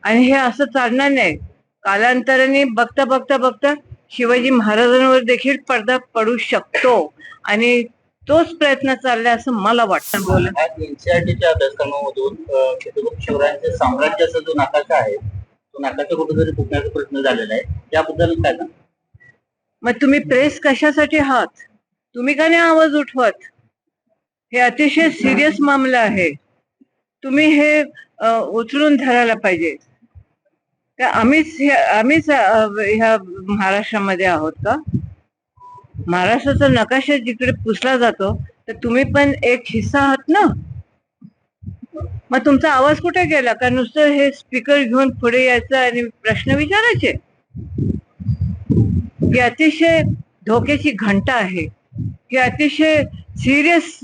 आणि हे असं चालणार नाही. कालांतराने बघता बघता बघता शिवाजी महाराजांवर देखील पडदा पडू शकतो आणि तोच प्रयत्न चाललाय असं मला वाटतं. बोला. एनसीआरटीच्या अभ्यासक्रमामधून छत्रपती शिवरायांचे साम्राज्याचा जो नकाशा आहे तो नकाशा कुठेतरी फुटण्याचा प्रश्न झालेला आहे, त्याबद्दल काय सांगा? मग तुम्ही प्रेस कशासाठी आहात? तुम्ही का नाही आवाज उठवत? हे अतिशय सिरियस मामला आहे. तुम्ही हे उचलून धरायला पाहिजे. आम्हीच ह्या महाराष्ट्रामध्ये आहोत का? महाराष्ट्राचा नकाशा जिकडे पुसला जातो तर तुम्ही पण एक हिस्सा आहात ना. मग तुमचा आवाज कुठे गेला? का नुसतं हे स्पीकर घेऊन पुढे यायचं आणि प्रश्न विचारायचे? ही अतिशय धोक्याची घंटा आहे. ही अतिशय सिरियस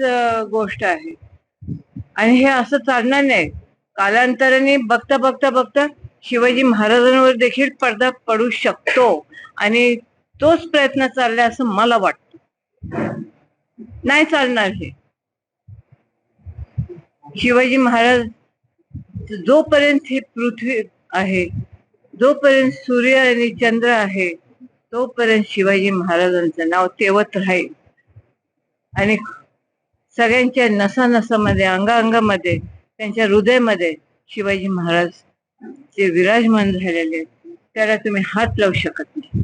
गोष्ट आहे आणि हे असं चालणार नाही. कालांतराने बघता बघता बघता शिवाजी महाराजांवर देखील पडदा पडू शकतो आणि तोच प्रयत्न चाललाय असं मला वाटतं. नाही चालणार हे. शिवाजी महाराज जोपर्यंत ही पृथ्वी आहे, जोपर्यंत सूर्य आणि चंद्र आहे, तोपर्यंत शिवाजी महाराजांचं नाव तेवत राहील आणि सगळ्यांच्या नसानसामध्ये, अंगांगामध्ये, त्यांच्या हृदयामध्ये शिवाजी महाराज जे विराजमान झालेले त्याला तुम्ही हात लावू शकत नाही.